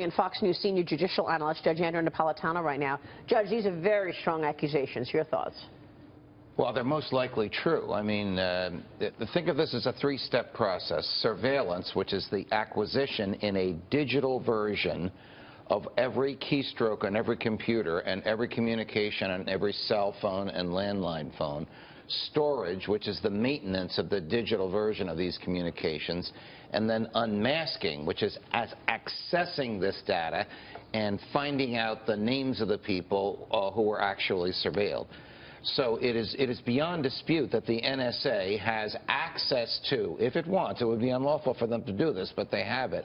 bring in Fox News senior judicial analyst, Judge Andrew Napolitano, right now. Judge, these are very strong accusations. Your thoughts? Well, they're most likely true. I mean, think of this as a three-step process. Surveillance, which is the acquisition in a digital version of every keystroke on every computer and every communication on every cell phone and landline phone. Storage, which is the maintenance of the digital version of these communications. And then unmasking, which is accessing this data and finding out the names of the people who were actually surveilled. So it is beyond dispute that the NSA has access to, if it wants, it would be unlawful for them to do this, but they have it,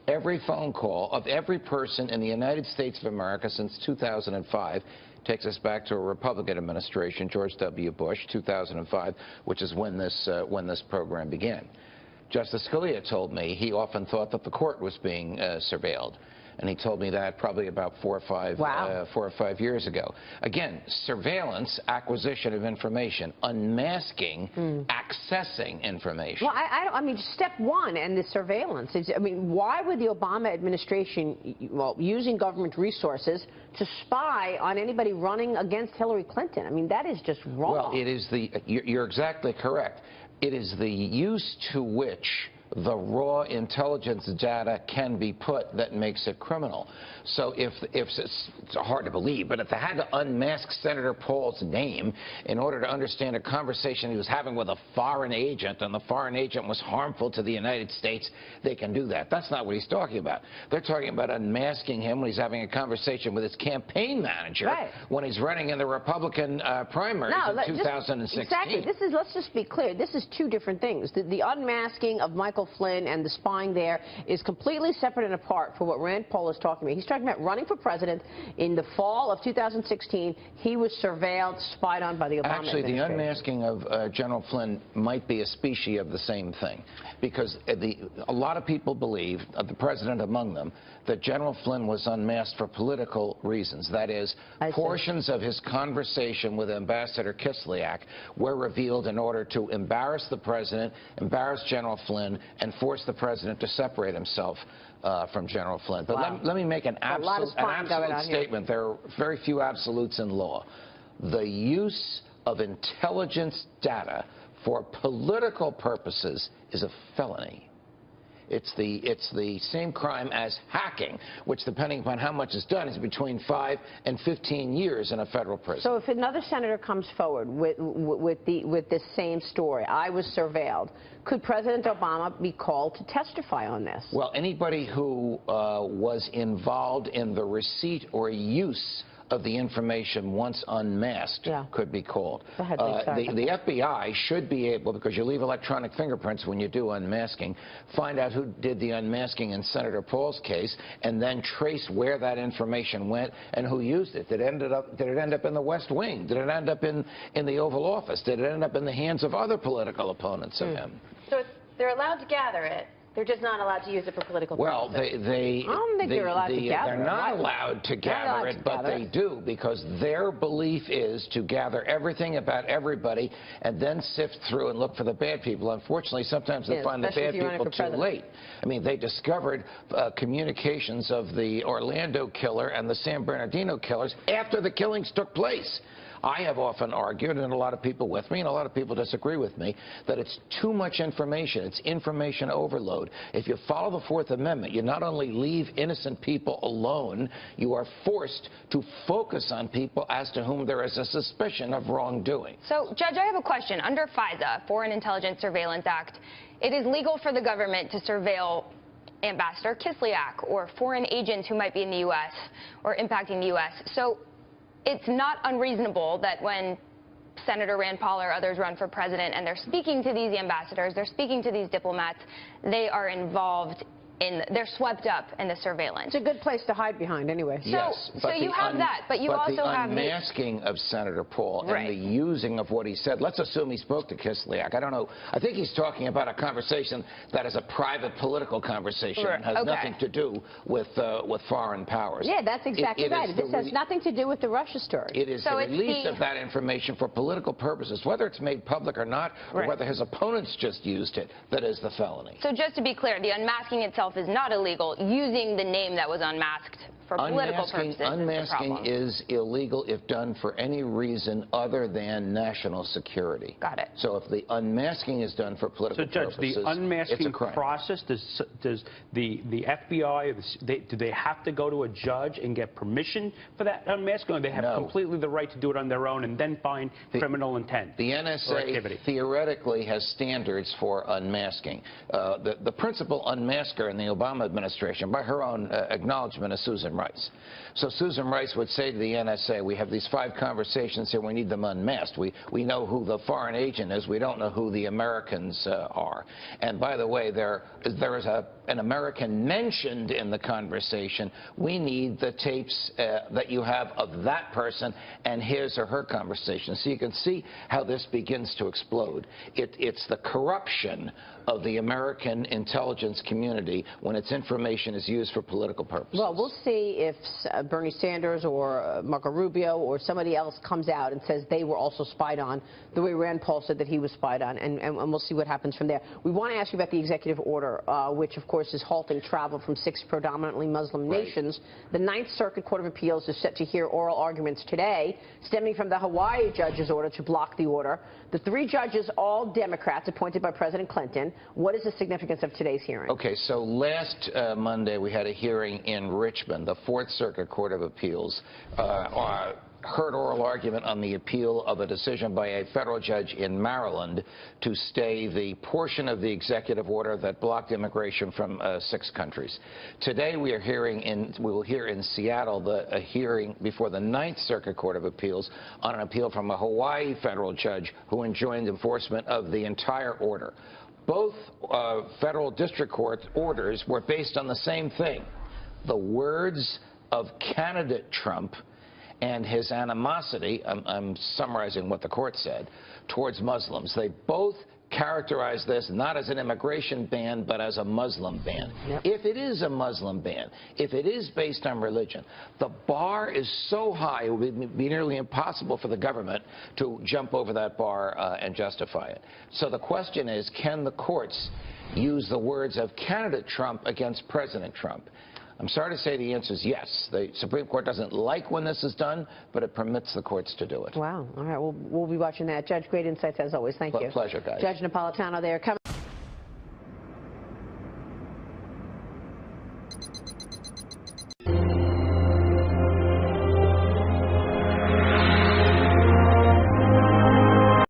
every phone call of every person in the United States of America since 2005. Takes us back to a Republican administration, George W. Bush, 2005, which is when this program began. Justice Scalia told me he often thought that the court was being surveilled. And he told me that probably about 4 or 5 years ago. Again, surveillance, acquisition of information, unmasking, accessing information. Well, I mean, step one and the surveillance. I mean, why would the Obama administration, well, using government resources to spy on anybody running against Hillary Clinton? I mean, that is just wrong. Well, it is you're exactly correct. It is the use to which the raw intelligence data can be put that makes it criminal. So if it's hard to believe, but if they had to unmask Senator Paul's name in order to understand a conversation he was having with a foreign agent, and the foreign agent was harmful to the United States, they can do that. That's not what he's talking about. They're talking about unmasking him when he's having a conversation with his campaign manager when he's running in the Republican primaries in 2016. Exactly. Let's just be clear. This is two different things. The unmasking of Michael Flynn and the spying there is completely separate and apart from what Rand Paul is talking about. He's talking about running for president in the fall of 2016. He was surveilled, spied on by the Obama administration. Actually, the unmasking of General Flynn might be a species of the same thing, because a lot of people believe, the president among them, that General Flynn was unmasked for political reasons. That is, portions of his conversation with Ambassador Kislyak were revealed in order to embarrass the president, embarrass General Flynn, and force the president to separate himself from General Flynn. But let me make an absolute statement. There are very few absolutes in law. The use of intelligence data for political purposes is a felony. It's the same crime as hacking, which, depending upon how much is done, is between 5 and 15 years in a federal prison. So if another senator comes forward with this same story, I was surveilled, could President Obama be called to testify on this? Well, anybody who was involved in the receipt or use of the information once unmasked could be called. The FBI should be able, because you leave electronic fingerprints when you do unmasking, find out who did the unmasking in Senator Paul's case, and then trace where that information went and who used it. Did it end up in the West Wing? Did it end up in the Oval Office? Did it end up in the hands of other political opponents of him? So they're allowed to gather it. They're just not allowed to use it for political purposes. Well, I don't think they're allowed to gather it. They're not allowed to gather it, but they do, because their belief is to gather everything about everybody and then sift through and look for the bad people. Unfortunately, sometimes they find the bad people too late. I mean, they discovered communications of the Orlando killer and the San Bernardino killers after the killings took place. I have often argued, and a lot of people with me, and a lot of people disagree with me, that it's too much information. It's information overload. If you follow the Fourth Amendment, you not only leave innocent people alone, you are forced to focus on people as to whom there is a suspicion of wrongdoing. So, Judge, I have a question. Under FISA, Foreign Intelligence Surveillance Act, it is legal for the government to surveil Ambassador Kislyak or foreign agents who might be in the U.S. or impacting the U.S. So it's not unreasonable that when Senator Rand Paul or others run for president and they're speaking to these ambassadors, they're speaking to these diplomats, they are involved they're swept up in the surveillance. It's a good place to hide behind anyway. Yes, so you have that, but you also have the unmasking of Senator Paul and the using of what he said. Let's assume he spoke to Kislyak. I don't know. I think he's talking about a conversation that is a private political conversation and has nothing to do with foreign powers. Yeah, that's exactly right. This has nothing to do with the Russia story. It is the release of that information for political purposes, whether it's made public or not, or whether his opponents just used it, that is the felony. So just to be clear, the unmasking itself itself is not illegal. Using the name that was unmasked for political purposes Unmasking is illegal if done for any reason other than national security. Got it. So if the unmasking is done for political purposes, So, Judge, the unmasking crime. process, does the FBI, do they have to go to a judge and get permission for that unmasking, or they have completely the right to do it on their own and then find criminal intent? The NSA theoretically has standards for unmasking. The principal unmasker in the Obama administration, by her own acknowledgement, is Susan Rice. So Susan Rice would say to the NSA, we have these 5 conversations here, we need them unmasked. We know who the foreign agent is, we don't know who the Americans are. And by the way, there is an American mentioned in the conversation. We need the tapes that you have of that person and his or her conversation. So you can see how this begins to explode. It's the corruption of the American intelligence community when its information is used for political purposes. Well, we'll see if Bernie Sanders or Marco Rubio or somebody else comes out and says they were also spied on, the way Rand Paul said that he was spied on, and we'll see what happens from there. We want to ask you about the executive order, which, of course, is halting travel from 6 predominantly Muslim nations. The Ninth Circuit Court of Appeals is set to hear oral arguments today, stemming from the Hawaii judge's order to block the order. The 3 judges, all Democrats, appointed by President Clinton. What is the significance of today's hearing? Okay, so last Monday we had a hearing in Richmond. The Fourth Circuit Court of Appeals heard oral argument on the appeal of a decision by a federal judge in Maryland to stay the portion of the executive order that blocked immigration from 6 countries. Today we will hear in Seattle a hearing before the Ninth Circuit Court of Appeals on an appeal from a Hawaii federal judge who enjoined enforcement of the entire order. Both federal district court orders were based on the same thing: the words of candidate Trump and his animosity, I'm summarizing what the court said, towards Muslims. They both characterize this not as an immigration ban, but as a Muslim ban. Yep. If it is a Muslim ban, if it is based on religion, the bar is so high it would be nearly impossible for the government to jump over that bar and justify it. So the question is, can the courts use the words of candidate Trump against President Trump? I'm sorry to say the answer is yes. The Supreme Court doesn't like when this is done, but it permits the courts to do it. Wow. All right. We'll be watching that. Judge, great insights as always. Thank you. Pleasure, guys. Judge Napolitano there. Coming